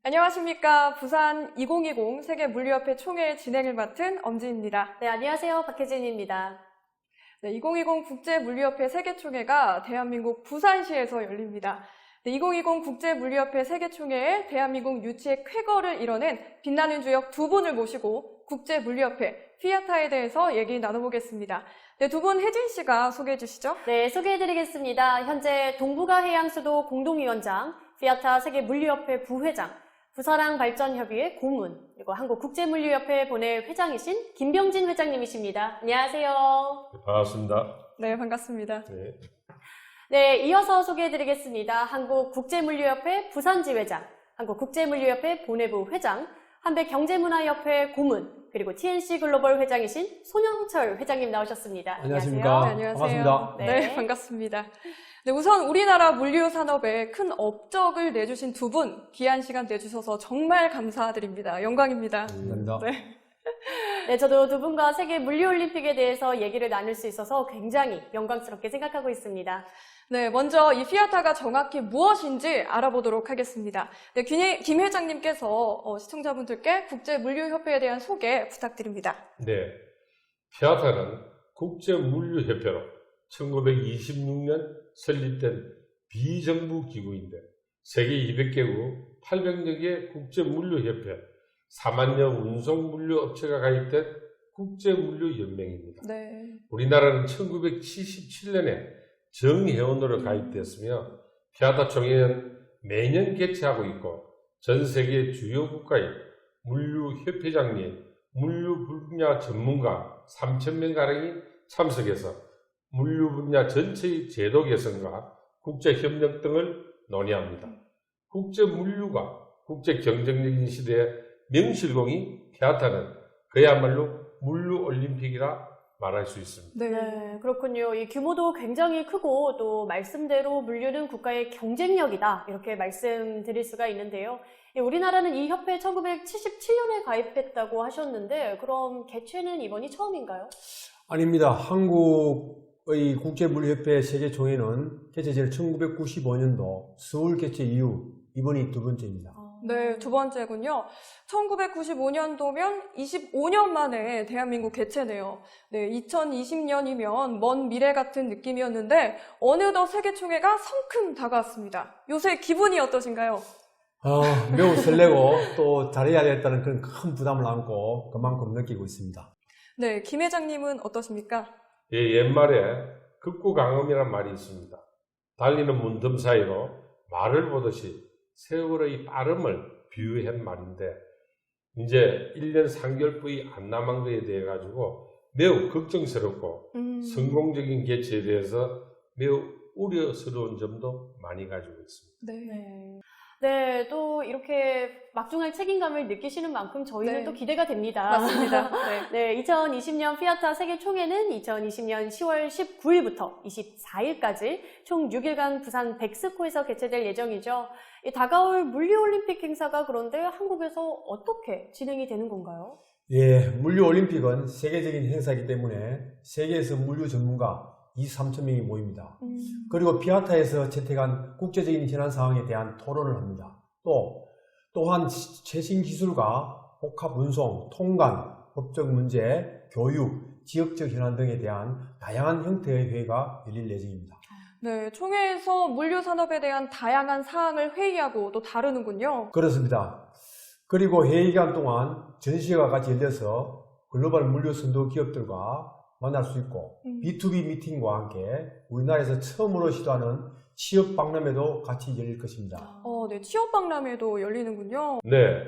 안녕하십니까. 부산 2020 세계물류협회 총회 진행을 맡은 엄지입니다. 네, 안녕하세요. 박혜진입니다. 네, 2020 국제물류협회 세계총회가 대한민국 부산시에서 열립니다. 네, 2020 국제물류협회 세계총회에 대한민국 유치의 쾌거를 이뤄낸 빛나는 주역 두 분을 모시고 국제물류협회 피아타에 대해서 얘기 나눠보겠습니다. 네, 두 분 혜진 씨가 소개해 주시죠. 네, 소개해드리겠습니다. 현재 동북아 해양수도 공동위원장, 피아타 세계물류협회 부회장, 부사랑 발전협의회 고문, 그리고 한국국제물류협회 본회 회장이신 김병진 회장님이십니다. 안녕하세요. 네, 반갑습니다. 네, 반갑습니다. 네. 네, 이어서 소개해드리겠습니다. 한국국제물류협회 부산지회장, 한국국제물류협회 본회부 회장, 한백경제문화협회 고문, 그리고 TNC 글로벌 회장이신 손영철 회장님 나오셨습니다. 안녕하십니까. 네, 안녕하세요. 반갑습니다. 네, 반갑습니다. 네, 우선 우리나라 물류 산업에 큰 업적을 내주신 두 분 귀한 시간 내주셔서 정말 감사드립니다. 영광입니다. 감사합니다. 네. 네, 저도 두 분과 세계 물류올림픽에 대해서 얘기를 나눌 수 있어서 굉장히 영광스럽게 생각하고 있습니다. 네, 먼저 이 피아타가 정확히 무엇인지 알아보도록 하겠습니다. 네, 김 회장님께서 시청자분들께 국제물류협회에 대한 소개 부탁드립니다. 네. 피아타는 국제물류협회로 1926년 설립된 비정부 기구인데 세계 200개국 800여 개 국제물류협회 4만여 운송물류업체가 가입된 국제물류연맹입니다. 네. 우리나라는 1977년에 정회원으로 가입되었으며 피아타 총회는 매년 개최하고 있고 전 세계 주요 국가의 물류협회장 및 물류 분야 전문가 3,000명가량이 참석해서 물류 분야 전체의 제도 개선과 국제협력 등을 논의합니다. 국제물류가 국제경쟁적인 시대의 명실공히 피아타는 그야말로 물류올림픽이라 말할 수 있습니다. 네, 그렇군요. 이 규모도 굉장히 크고 또 말씀대로 물류는 국가의 경쟁력이다 이렇게 말씀드릴 수가 있는데요. 우리나라는 이 협회에 1977년에 가입했다고 하셨는데 그럼 개최는 이번이 처음인가요? 아닙니다. 한국의 국제물류협회 세계총회는 개최지를 1995년도 서울 개최 이후 이번이 두 번째입니다. 네, 두 번째군요. 1995년도면 25년 만에 대한민국 개최네요. 네, 2020년이면 먼 미래 같은 느낌이었는데 어느덧 세계총회가 성큼 다가왔습니다. 요새 기분이 어떠신가요? 매우 설레고 또 잘해야 되겠다는 그런 큰 부담을 안고 그만큼 느끼고 있습니다. 네, 김 회장님은 어떠십니까? 예, 옛말에 극구강엄이란 말이 있습니다. 달리는 문틈 사이로 말을 보듯이 세월의 빠름을 비유한 말인데 이제 1년 3개월뿐이 안 남은 것에 대해 가지고 매우 걱정스럽고 성공적인 개최에 대해서 매우 우려스러운 점도 많이 가지고 있습니다. 네. 네, 또 이렇게 막중한 책임감을 느끼시는 만큼 저희는 네. 또 기대가 됩니다. 맞습니다. 네. 네, 2020년 피아타 세계총회는 2020년 10월 19일부터 24일까지 총 6일간 부산 백스코에서 개최될 예정이죠. 이 다가올 물류올림픽 행사가 그런데 한국에서 어떻게 진행이 되는 건가요? 예, 물류올림픽은 세계적인 행사이기 때문에 세계에서 물류 전문가 23,000명이 모입니다. 그리고 피아타에서 채택한 국제적인 현안 사항에 대한 토론을 합니다. 또한 최신 기술과 복합 운송, 통관, 법적 문제, 교육, 지역적 현안 등에 대한 다양한 형태의 회의가 열릴 예정입니다. 네, 총회에서 물류 산업에 대한 다양한 사항을 회의하고 또 다루는군요. 그렇습니다. 그리고 회의 기간 동안 전시회가 같이 열려서 글로벌 물류 선도 기업들과 만날 수 있고 B2B 미팅과 함께 우리나라에서 처음으로 시도하는 취업 박람회도 같이 열릴 것입니다. 네, 취업 박람회도 열리는군요. 네.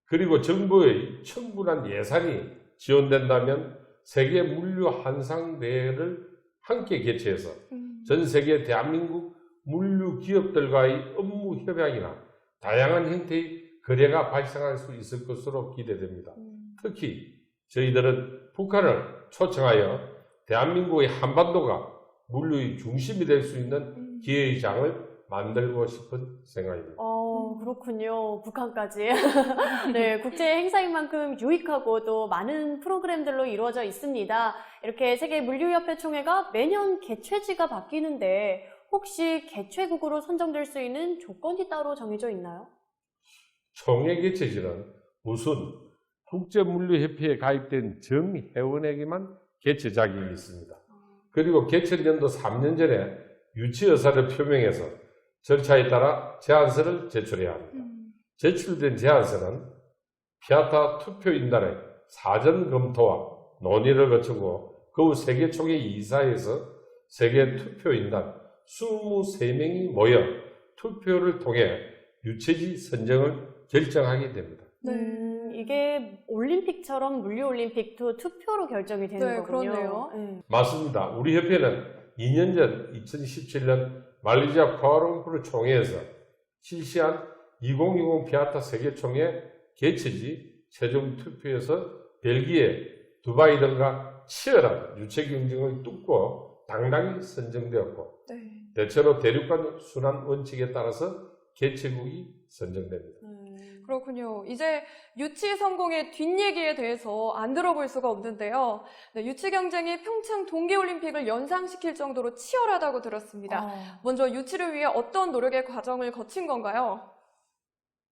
그리고 정부의 충분한 예산이 지원된다면 세계 물류 한상대회를 함께 개최해서 전 세계 대한민국 물류 기업들과의 업무 협약이나 다양한 형태의 거래가 발생할 수 있을 것으로 기대됩니다. 특히 저희들은 북한을 초청하여 대한민국의 한반도가 물류의 중심이 될 수 있는 기회의 장을 만들고 싶은 생각입니다. 그렇군요. 북한까지. 네, 국제 행사인 만큼 유익하고 또 많은 프로그램들로 이루어져 있습니다. 이렇게 세계 물류협회 총회가 매년 개최지가 바뀌는데 혹시 개최국으로 선정될 수 있는 조건이 따로 정해져 있나요? 총회 개최지는 우선 국제물류협회에 가입된 정회원에게만 개최 자격이 있습니다. 그리고 개최 연도 3년 전에 유치 의사를 표명해서 절차에 따라 제안서를 제출해야 합니다. 제출된 제안서는 피아타 투표인단의 사전 검토와 논의를 거치고 그 후 세계총회 이사에서 세계 투표인단 23명이 모여 투표를 통해 유치지 선정을 결정하게 됩니다. 이게 올림픽처럼 물류올림픽도 투표로 결정이 되는 네, 거군요. 그렇네요. 네. 맞습니다. 우리 협회는 2년 전 2017년 말레이시아 쿠알라룸푸르 총회에서 실시한 2020 피아타 세계총회 개최지 최종 투표에서 벨기에, 두바이 등과 치열한 유치 경쟁을 뚫고 당당히 선정되었고 네. 대체로 대륙간 순환 원칙에 따라서 개최국이 선정됩니다. 그렇군요. 이제 유치 성공의 뒷얘기에 대해서 안 들어볼 수가 없는데요. 네, 유치 경쟁이 평창 동계올림픽을 연상시킬 정도로 치열하다고 들었습니다. 먼저 유치를 위해 어떤 노력의 과정을 거친 건가요?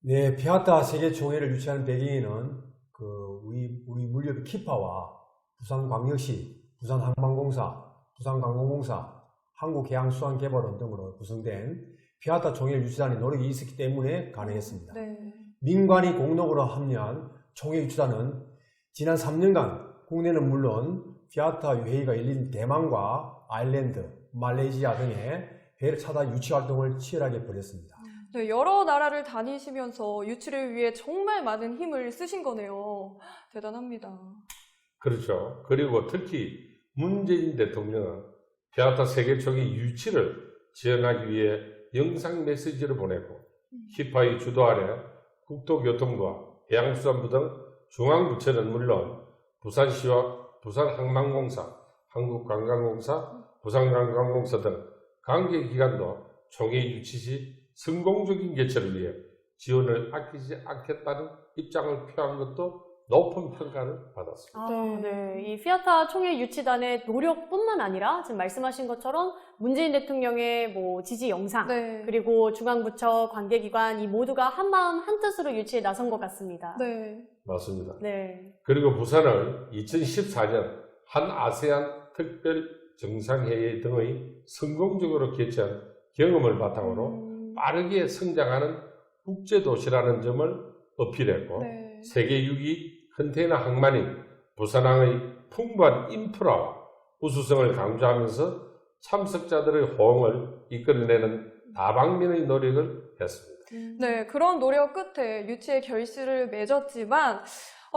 네, 피아타 세계총회를 유치하는 배경에는 우리 물류협 키파와 부산광역시, 부산항만공사, 부산관공공사, 한국해양수산개발원 등으로 구성된 피아타 총회를 유치하는 노력이 있었기 때문에 가능했습니다. 네. 민관이 공동으로 합류한 총회 유치단은 지난 3년간 국내는 물론 피아타 회의가 열린 대만과 아일랜드, 말레이시아 등의 회를 찾아 유치 활동을 치열하게 벌였습니다. 네, 여러 나라를 다니시면서 유치를 위해 정말 많은 힘을 쓰신 거네요. 대단합니다. 그렇죠. 그리고 특히 문재인 대통령은 피아타 세계총회 유치를 지원하기 위해 영상 메시지를 보냈고 키파의 주도 아래 국토교통부와 해양수산부 등 중앙부처는 물론 부산시와 부산항만공사, 한국관광공사, 부산관광공사 등 관계기관도 총회 유치 시 성공적인 개최를 위해 지원을 아끼지 않겠다는 입장을 표한 것도 높은 평가를 받았습니다. 네. 이 피아타 총회 유치단의 노력뿐만 아니라 지금 말씀하신 것처럼 문재인 대통령의 지지 영상, 네. 그리고 중앙부처 관계기관 이 모두가 한마음 한뜻으로 유치에 나선 것 같습니다. 네. 맞습니다. 네. 그리고 부산을 2014년 한 아세안 특별 정상회의 등의 성공적으로 개최한 경험을 바탕으로 빠르게 성장하는 국제도시라는 점을 어필했고 네. 세계 6위 컨테이너 항만인 부산항의 풍부한 인프라와 우수성을 강조하면서 참석자들의 호응을 이끌어내는 다방면의 노력을 했습니다. 네, 그런 노력 끝에 유치의 결실을 맺었지만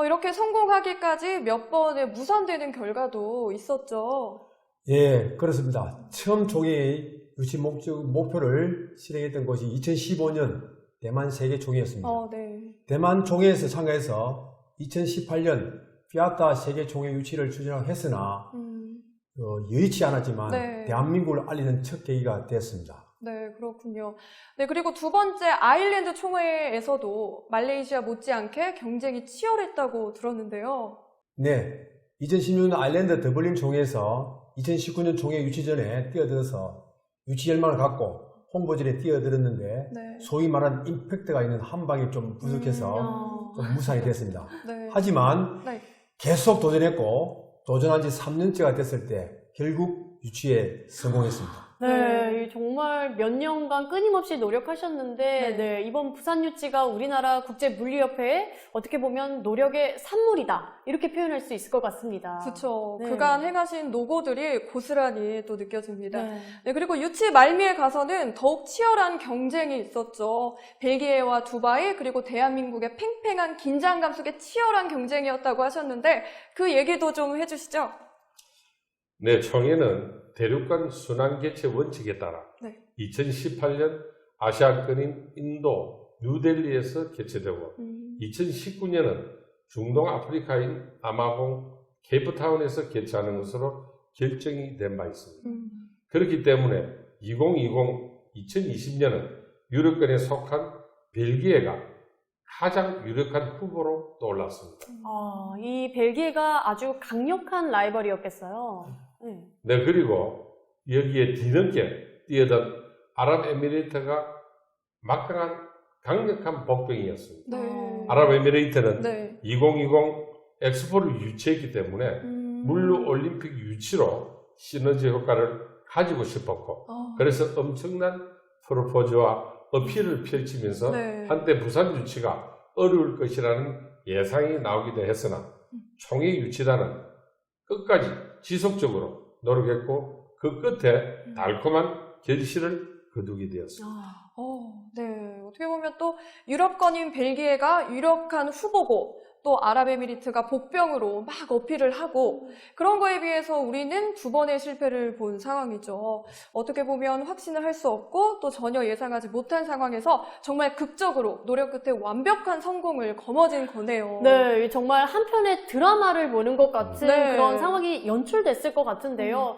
이렇게 성공하기까지 몇 번의 무산되는 결과도 있었죠. 예, 그렇습니다. 처음 총회의 유치 목표를 실행했던 것이 2015년 대만 세계총회였습니다. 네. 대만 총회에서 참가해서 2018년 피아타 세계총회 유치를 추진했으나 여의치 않았지만 네. 대한민국을 알리는 첫 계기가 되었습니다. 네, 그렇군요. 네, 그리고 두 번째 아일랜드 총회에서도 말레이시아 못지않게 경쟁이 치열했다고 들었는데요. 네, 2016년 아일랜드 더블린 총회에서 2019년 총회 유치 전에 뛰어들어서 유치 열망을 갖고 홍보전에 뛰어들었는데 네. 소위 말하는 임팩트가 있는 한 방이 좀 부족해서 좀 무산이 됐습니다. 네. 하지만 네. 계속 도전했고 도전한 지 3년째가 됐을 때 결국 유치에 성공했습니다. 네, 정말 몇 년간 끊임없이 노력하셨는데, 네. 이번 부산 유치가 우리나라 국제물류협회에 어떻게 보면 노력의 산물이다. 이렇게 표현할 수 있을 것 같습니다. 그렇죠. 네. 그간 행하신 노고들이 고스란히 또 느껴집니다. 네. 네, 그리고 유치 말미에 가서는 더욱 치열한 경쟁이 있었죠. 벨기에와 두바이 그리고 대한민국의 팽팽한 긴장감 속에 치열한 경쟁이었다고 하셨는데 그 얘기도 좀 해주시죠. 네, 총회는 대륙간 순환 개최 원칙에 따라 네. 2018년 아시아권인 인도 뉴델리에서 개최되고 2019년은 중동 아프리카인 아마봉 케이프타운에서 개최하는 것으로 결정이 된 바 있습니다. 그렇기 때문에 2020년은 유럽권에 속한 벨기에가 가장 유력한 후보로 떠올랐습니다. 이 벨기에가 아주 강력한 라이벌이었겠어요. 네, 그리고 여기에 뒤늦게 뛰어든 아랍에미리트가 막강한 강력한 복병이었습니다. 네. 아랍에미레이트는 네. 2020 엑스포를 유치했기 때문에 물류 올림픽 유치로 시너지 효과를 가지고 싶었고 그래서 엄청난 프로포즈와 어필을 펼치면서 네. 한때 부산 유치가 어려울 것이라는 예상이 나오기도 했으나 총회 유치단은 끝까지 지속적으로 노력했고 그 끝에 달콤한 결실을 거두게 되었습니다. 네. 어떻게 보면 또 유럽권인 벨기에가 유력한 후보고 또 아랍에미리트가 복병으로 막 어필을 하고 그런 거에 비해서 우리는 두 번의 실패를 본 상황이죠. 어떻게 보면 확신을 할 수 없고 또 전혀 예상하지 못한 상황에서 정말 극적으로 노력 끝에 완벽한 성공을 거머쥔 거네요. 네, 정말 한편의 드라마를 보는 것 같은 네. 그런 상황이 연출됐을 것 같은데요.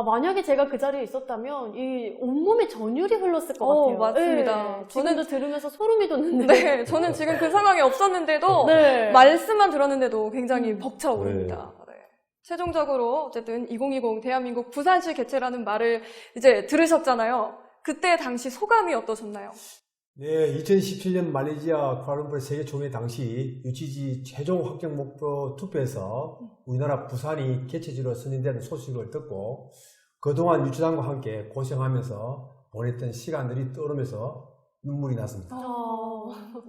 만약에 제가 그 자리에 있었다면 이 온몸에 전율이 흘렀을 것 같아요. 맞습니다. 네, 지금도 들으면서 소름이 돋는데. 네, 저는 지금 그 상황이 없었는데도 네. 말씀만 들었는데도 굉장히 벅차오릅니다. 네. 최종적으로 어쨌든 2020 대한민국 부산시 개최라는 말을 이제 들으셨잖아요. 그때 당시 소감이 어떠셨나요? 네, 2017년 말레이시아 쿠알라룸푸르 세계총회 당시 유치지 최종 확정 목표 투표에서 우리나라 부산이 개최지로 선정된 소식을 듣고 그동안 유치단과 함께 고생하면서 보냈던 시간들이 떠오르면서 눈물이 났습니다.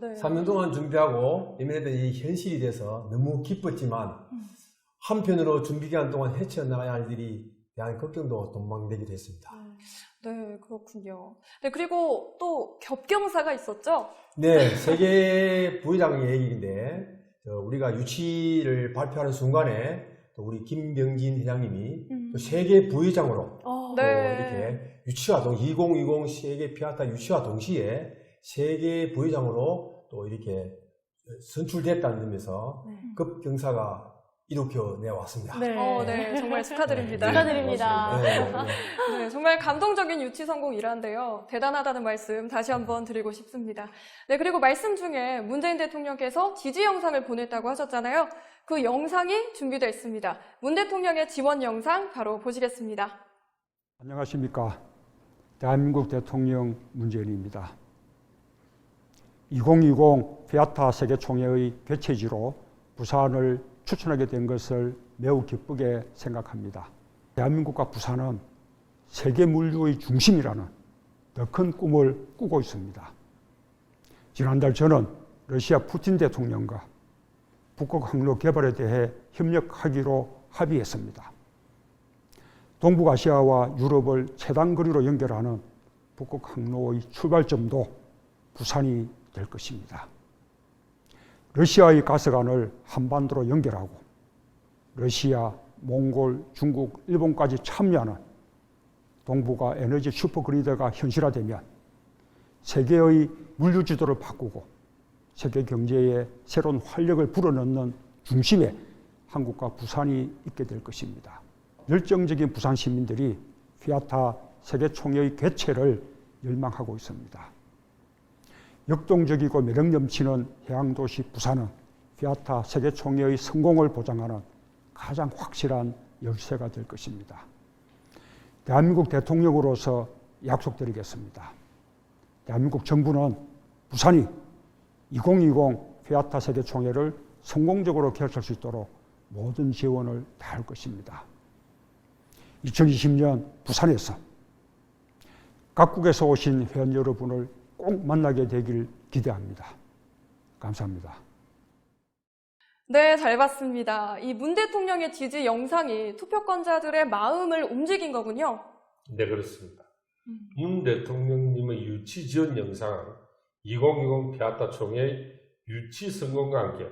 네. 3년 동안 준비하고 예민했던 이 현실이 돼서 너무 기뻤지만 한편으로 준비 기간 동안 헤쳐나가야 할 일이 대한 걱정도 동방되기도 했습니다. 네, 그렇군요. 네, 그리고 또 겹경사가 있었죠? 네, 세계 부회장 얘기인데 우리가 유치를 발표하는 순간에 또 우리 김병진 회장님이 또 세계 부회장으로 또 이렇게 유치와 2020 세계 피아타 유치와 동시에 세계 부회장으로 또 이렇게 선출됐다는 점에서 급경사가 이룩혀 왔습니다. 네. 네, 정말 축하드립니다. 축하드립니다. 네, 정말 감동적인 유치 성공이란데요. 대단하다는 말씀 다시 한번 드리고 싶습니다. 네, 그리고 말씀 중에 문재인 대통령께서 지지 영상을 보냈다고 하셨잖아요. 그 영상이 준비되어 있습니다. 문 대통령의 지원 영상 바로 보시겠습니다. 안녕하십니까. 대한민국 대통령 문재인입니다. 2020 피아타 세계총회의 개최지로 부산을 추천하게 된 것을 매우 기쁘게 생각합니다. 대한민국과 부산은 세계 물류의 중심이라는 더 큰 꿈을 꾸고 있습니다. 지난달 저는 러시아 푸틴 대통령과 북극 항로 개발에 대해 협력하기로 합의했습니다. 동북아시아와 유럽을 최단거리로 연결하는 북극 항로의 출발점도 부산이 될 것입니다. 러시아의 가스관을 한반도로 연결하고 러시아, 몽골, 중국, 일본까지 참여하는 동북아 에너지 슈퍼그리드가 현실화되면 세계의 물류 지도를 바꾸고 세계 경제에 새로운 활력을 불어넣는 중심에 한국과 부산이 있게 될 것입니다. 열정적인 부산 시민들이 피아타 세계총회의 개최를 열망하고 있습니다. 역동적이고 매력 넘치는 해양도시 부산은 피아타 세계총회의 성공을 보장하는 가장 확실한 열쇠가 될 것입니다. 대한민국 대통령으로서 약속드리겠습니다. 대한민국 정부는 부산이 2020 피아타 세계총회를 성공적으로 개최할 수 있도록 모든 지원을 다할 것입니다. 2020년 부산에서 각국에서 오신 회원 여러분을 꼭 만나게 되길 기대합니다. 감사합니다. 네, 잘 봤습니다. 이 문 대통령의 지지 영상이 투표권자들의 마음을 움직인 거군요. 네, 그렇습니다. 문 대통령님의 유치 지원 영상은 2020 피아타 총회의 유치 성공과 함께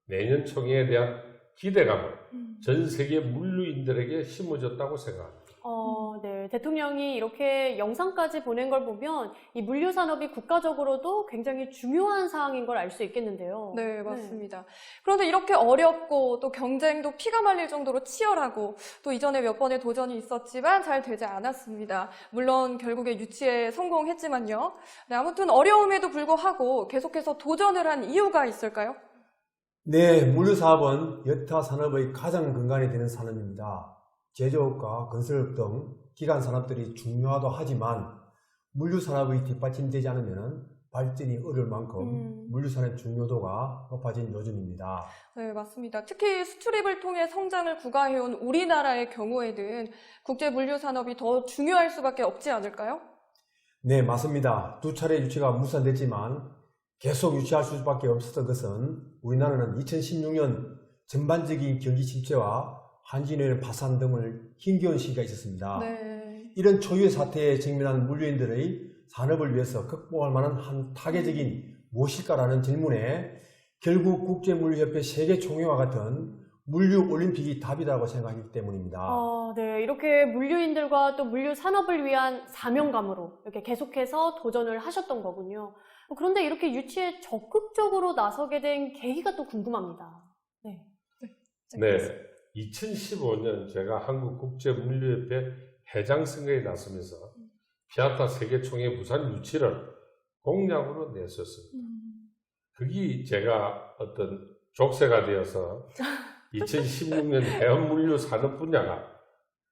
내년 총회에 대한 기대감을 전 세계 물류인들에게 심어줬다고 생각합니다. 네. 대통령이 이렇게 영상까지 보낸 걸 보면 이 물류 산업이 국가적으로도 굉장히 중요한 사항인 걸 알 수 있겠는데요. 네, 맞습니다. 그런데 이렇게 어렵고 또 경쟁도 피가 말릴 정도로 치열하고 또 이전에 몇 번의 도전이 있었지만 잘 되지 않았습니다. 물론 결국에 유치에 성공했지만요. 네, 아무튼 어려움에도 불구하고 계속해서 도전을 한 이유가 있을까요? 네, 물류사업은 여타 산업의 가장 근간이 되는 산업입니다. 제조업과 건설업 등 기간 산업들이 중요하도 하지만 물류 산업이 뒷받침되지 않으면 발전이 어려울 만큼 물류산의 중요도가 높아진 요즘입니다. 네, 맞습니다. 특히 수출입을 통해 성장을 구가해온 우리나라의 경우에는 국제 물류 산업이 더 중요할 수밖에 없지 않을까요? 네, 맞습니다. 두 차례 유치가 무산됐지만 계속 유치할 수밖에 없었던 것은 우리나라는 2016년 전반적인 경기 침체와 한진의 파산 등을 힘겨운 시기가 있었습니다. 네. 이런 초유의 사태에 직면한 물류인들의 산업을 위해서 극복할 만한 한 타개적인 무엇일까라는 질문에 결국 국제물류협회 세계총회와 같은 물류올림픽이 답이라고 생각하기 때문입니다. 네. 이렇게 물류인들과 또 물류 산업을 위한 사명감으로 이렇게 계속해서 도전을 하셨던 거군요. 그런데 이렇게 유치에 적극적으로 나서게 된 계기가 또 궁금합니다. 네. 네, 2015년 제가 한국국제물류협회 회장 선거에 나서면서 피아타 세계총회 부산 유치를 공약으로 냈었습니다. 그게 제가 어떤 족쇄가 되어서 2016년 해운물류 산업 분야가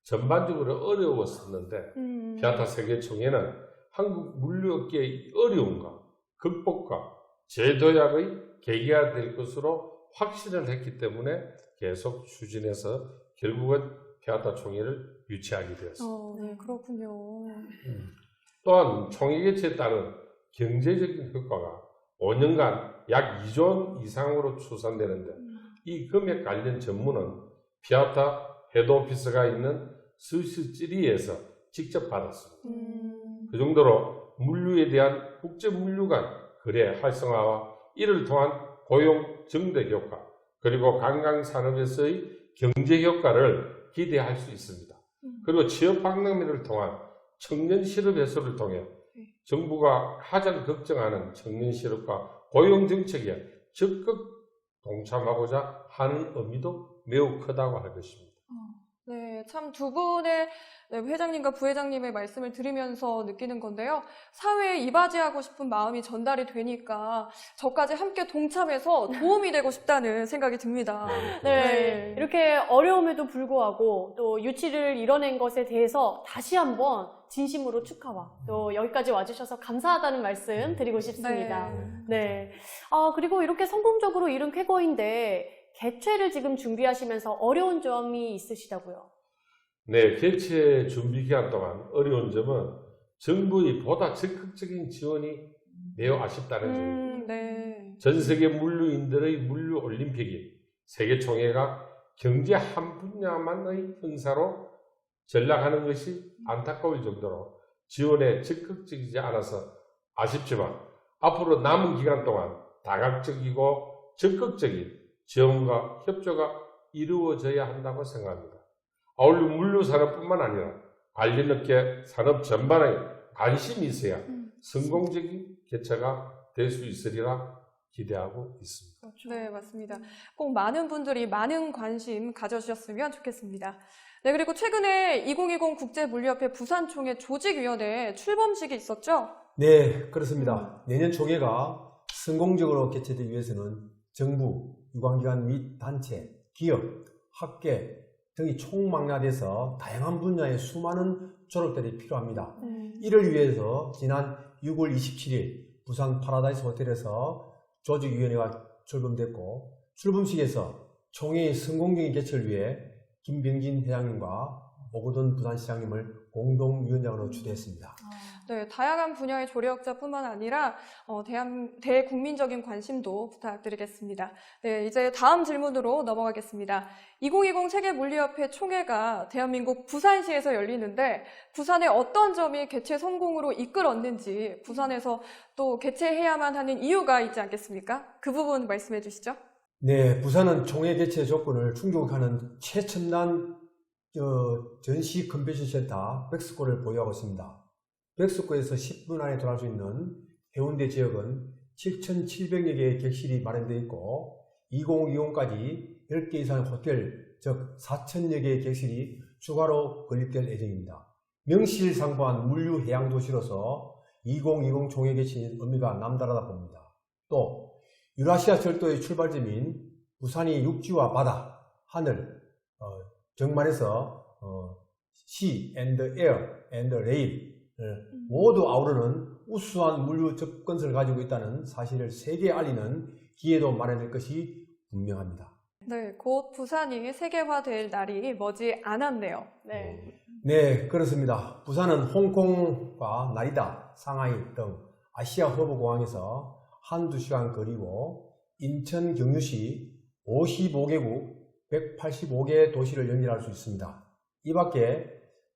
전반적으로 어려웠었는데 피아타 세계총회는 한국 물류업계의 어려움과 극복과 재도약의 계기가 될 것으로 확신을 했기 때문에 계속 추진해서 결국은 피아타 총회를 유치하게 되었습니다. 네, 그렇군요. 또한 총회 개최에 따른 경제적인 효과가 5년간 약 2조 원 이상으로 추산되는데 이 금액 관련 전문은 피아타 헤드오피스가 있는 스위스 찌리에서 직접 받았습니다. 그 정도로 물류에 대한 국제물류 간 거래 활성화와 이를 통한 고용 증대 효과 그리고 관광산업에서의 경제 효과를 기대할 수 있습니다. 그리고 취업 박람회를 통한 청년 실업 해소를 통해 정부가 가장 걱정하는 청년 실업과 고용 정책에 적극 동참하고자 하는 의미도 매우 크다고 할 것입니다. 네, 참 두 분의 회장님과 부회장님의 말씀을 들으면서 느끼는 건데요. 사회에 이바지하고 싶은 마음이 전달이 되니까 저까지 함께 동참해서 도움이 되고 싶다는 생각이 듭니다. 네. 이렇게 어려움에도 불구하고 또 유치를 이뤄낸 것에 대해서 다시 한번 진심으로 축하와 또 여기까지 와주셔서 감사하다는 말씀 드리고 싶습니다. 네. 그리고 이렇게 성공적으로 이룬 쾌거인데 개최를 지금 준비하시면서 어려운 점이 있으시다고요? 네, 개최 준비 기간 동안 어려운 점은 정부의 보다 적극적인 지원이 매우 아쉽다는 점입니다. 네. 전 세계 물류인들의 물류 올림픽이 세계총회가 경제 한 분야만의 행사로 전락하는 것이 안타까울 정도로 지원에 적극적이지 않아서 아쉽지만 앞으로 남은 기간 동안 다각적이고 적극적인 지원과 협조가 이루어져야 한다고 생각합니다. 아울러 물류산업뿐만 아니라 관련 업계 산업 전반에 관심이 있어야 성공적인 개최가 될 수 있으리라 기대하고 있습니다. 그렇죠. 네, 맞습니다. 꼭 많은 분들이 많은 관심 가져주셨으면 좋겠습니다. 네, 그리고 최근에 2020 국제물류협회 부산총회 조직위원회 출범식이 있었죠? 네, 그렇습니다. 내년 총회가 성공적으로 개최되기 위해서는 정부, 유관기관 및 단체, 기업, 학계 등이 총망라돼서 다양한 분야의 수많은 조력들이 필요합니다. 이를 위해서 지난 6월 27일 부산 파라다이스 호텔에서 조직위원회가 출범됐고 출범식에서 총회의 성공적인 개최를 위해 김병진 회장님과 오거돈 부산시장님을 공동위원장으로 추대했습니다. 네, 다양한 분야의 조력자뿐만 아니라 대국민적인 관심도 부탁드리겠습니다. 네, 이제 다음 질문으로 넘어가겠습니다. 2020 세계물류협회 총회가 대한민국 부산시에서 열리는데 부산의 어떤 점이 개최 성공으로 이끌었는지 부산에서 또 개최해야만 하는 이유가 있지 않겠습니까? 그 부분 말씀해 주시죠. 네, 부산은 총회 개최 조건을 충족하는 최첨단 전시 컨벤션 센터 백스코를 보유하고 있습니다. 백스코에서 10분 안에 돌아갈 수 있는 해운대 지역은 7,700여 개의 객실이 마련되어 있고 2020까지 10개 이상의 호텔, 즉 4,000여 개의 객실이 추가로 건립될 예정입니다. 명실상부한 물류해양도시로서 2020 총회 개최의 의미가 남다르다 봅니다. 또 유라시아 철도의 출발점인 부산이 육지와 바다, 하늘, 정말해서 sea and air and rail 모두 아우르는 우수한 물류 접근성을 가지고 있다는 사실을 세계에 알리는 기회도 마련될 것이 분명합니다. 네, 곧 부산이 세계화될 날이 머지 않았네요. 네. 네, 그렇습니다. 부산은 홍콩과 나리다, 상하이 등 아시아 허브 공항에서 한두 시간 거리고 인천 경유시 55개국 185개 도시를 연결할 수 있습니다. 이 밖에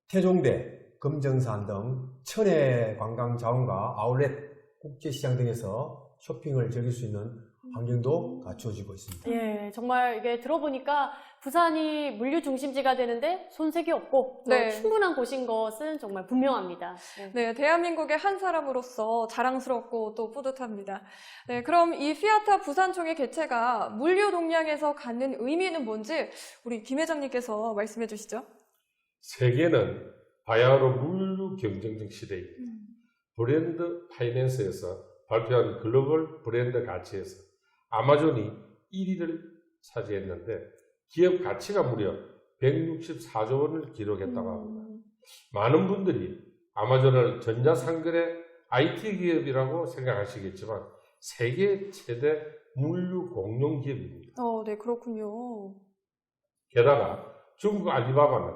태종대, 금정산 등 천혜 관광 자원과 아울렛, 국제시장 등에서 쇼핑을 즐길 수 있는 환경도 갖추어지고 있습니다. 예, 정말 이게 들어보니까 부산이 물류 중심지가 되는데 손색이 없고 또 네. 충분한 곳인 것은 정말 분명합니다. 네. 네, 대한민국의 한 사람으로서 자랑스럽고 또 뿌듯합니다. 네, 그럼 이 피아타 부산총회 개최가 물류 동향에서 갖는 의미는 뭔지 우리 김 회장님께서 말씀해 주시죠. 세계는 바야흐로 물류 경쟁적 시대입니다. 브랜드 파이낸스에서 발표한 글로벌 브랜드 가치에서 아마존이 1위를 차지했는데 기업 가치가 무려 164조 원을 기록했다고 합니다. 많은 분들이 아마존을 전자상거래 IT 기업이라고 생각하시겠지만 세계 최대 물류 공룡 기업입니다. 네, 그렇군요. 게다가 중국 알리바바는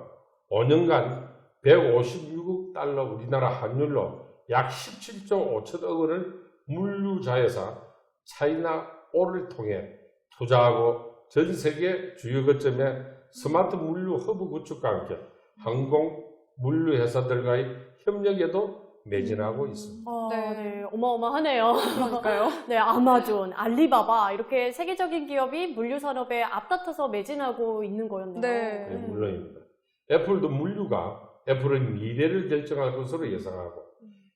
5년간 156억 달러 우리나라 환율로 약 17조 5천억 원을 물류 자회사 차이나올을 통해 투자하고 전 세계 주요 거점에 스마트 물류 허브 구축과 함께 항공 물류 회사들과의 협력에도 매진하고 있습니다. 네, 어마어마하네요. 그러니까요. 네, 아마존, 알리바바 이렇게 세계적인 기업이 물류 산업에 앞다퉈서 매진하고 있는 거였네요. 네. 네, 물론입니다. 애플도 물류가 애플은 미래를 결정할 것으로 예상하고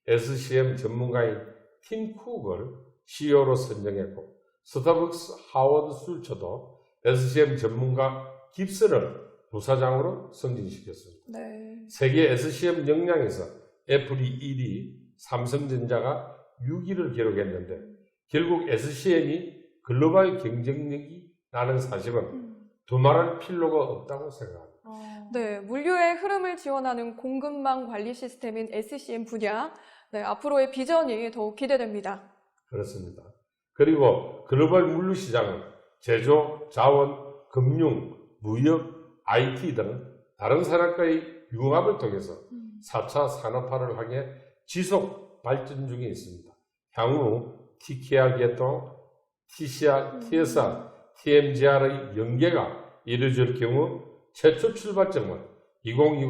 SCM 전문가인 팀 쿡을 CEO로 선정했고 스타벅스 하워드 술처도 SCM 전문가 깁슨을 부사장으로 승진시켰습니다. 네. 세계 SCM 역량에서 애플이 1위, 삼성전자가 6위를 기록했는데 결국 SCM이 글로벌 경쟁력이 나는 사실은 두말할 필요가 없다고 생각합니다. 네, 물류의 흐름을 지원하는 공급망 관리 시스템인 SCM 분야, 네, 앞으로의 비전이 더욱 기대됩니다. 그렇습니다. 그리고 글로벌 물류 시장은 제조, 자원, 금융, 무역, IT 등 다른 산업과의 융합을 통해서 4차 산업화를 향해 지속 발전 중에 있습니다. 향후 TKR 계통, TCR, TSR, TMGR의 연계가 이루어질 경우 최초 출발점은 2020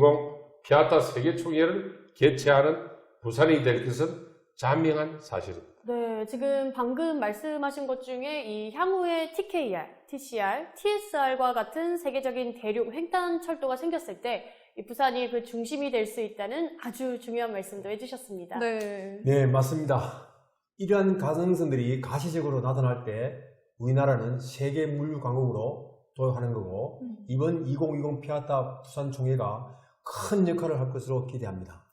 피아타 세계총회를 개최하는 부산이 될 것은 자명한 사실입니다. 네, 지금 방금 말씀하신 것 중에 이 향후에 TKR, TCR, TSR과 같은 세계적인 대륙 횡단 철도가 생겼을 때 이 부산이 그 중심이 될 수 있다는 아주 중요한 말씀도 해주셨습니다. 네. 네, 맞습니다. 이러한 가능성들이 가시적으로 나타날 때 우리나라는 세계 물류 강국으로 도약하는 거고 이번 2020 피아타 부산 총회가 큰 역할을 할 것으로 기대합니다.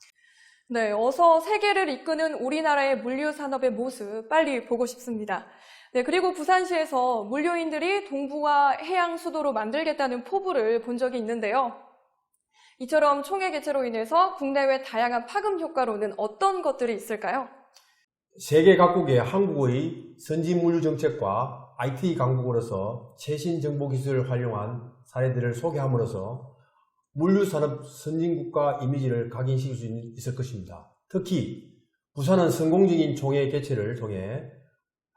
네, 어서 세계를 이끄는 우리나라의 물류 산업의 모습 빨리 보고 싶습니다. 네, 그리고 부산시에서 물류인들이 동부와 해양 수도로 만들겠다는 포부를 본 적이 있는데요. 이처럼 총회 개최로 인해서 국내외 다양한 파급 효과로는 어떤 것들이 있을까요? 세계 각국의 한국의 선진 물류 정책과 IT 강국으로서 최신 정보 기술을 활용한 사례들을 소개함으로써 물류 산업 선진국가 이미지를 각인시킬 수 있을 것입니다. 특히 부산은 성공적인 총회 개최를 통해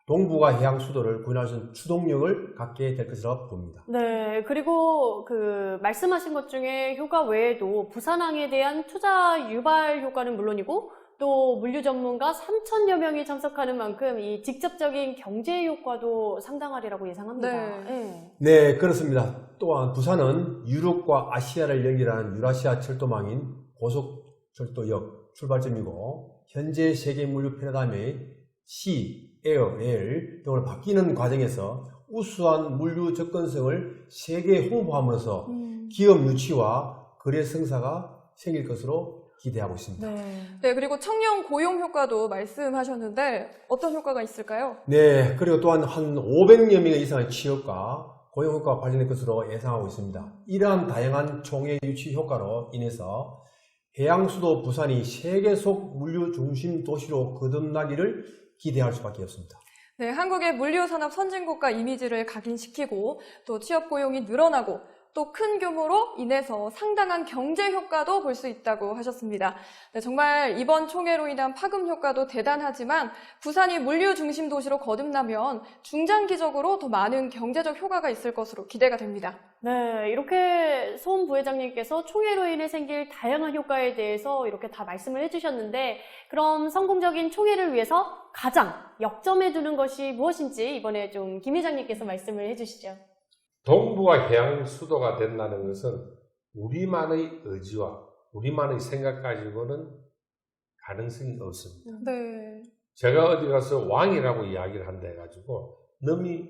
동부가 해양 수도를 구현할 수 있는 추동력을 갖게 될 것이라고 봅니다. 네, 그리고 그 말씀하신 것 중에 효과 외에도 부산항에 대한 투자 유발 효과는 물론이고 또 물류 전문가 3,000여 명이 참석하는 만큼 이 직접적인 경제 효과도 상당하리라고 예상합니다. 네. 네, 그렇습니다. 또한 부산은 유럽과 아시아를 연결하는 유라시아 철도망인 고속철도역 출발점이고 현재 세계 물류 패러다임의 C, 에어, 레일 등으로 바뀌는 과정에서 우수한 물류 접근성을 세계에 홍보함으로써 기업 유치와 거래 성사가 생길 것으로 기대하고 있습니다. 네, 그리고 청년 고용 효과도 말씀하셨는데 어떤 효과가 있을까요? 네, 그리고 또한 한 500여 명 이상의 취업과 고용 효과가 발생될 것으로 예상하고 있습니다. 이러한 다양한 총회 유치 효과로 인해서 해양 수도 부산이 세계 속 물류 중심 도시로 거듭나기를 기대할 수밖에 없습니다. 네, 한국의 물류 산업 선진국가 이미지를 각인시키고 또 취업 고용이 늘어나고 또 큰 규모로 인해서 상당한 경제 효과도 볼 수 있다고 하셨습니다. 네, 정말 이번 총회로 인한 파급 효과도 대단하지만 부산이 물류 중심 도시로 거듭나면 중장기적으로 더 많은 경제적 효과가 있을 것으로 기대가 됩니다. 네, 이렇게 손 부회장님께서 총회로 인해 생길 다양한 효과에 대해서 이렇게 다 말씀을 해주셨는데, 그럼 성공적인 총회를 위해서 가장 역점에 두는 것이 무엇인지 이번에 좀 김 회장님께서 말씀을 해주시죠. 동부가 해양 수도가 된다는 것은 우리만의 의지와 우리만의 생각 가지고는 가능성이 없습니다. 네. 제가 어디 가서 왕이라고 이야기를 한다 해가지고 넘이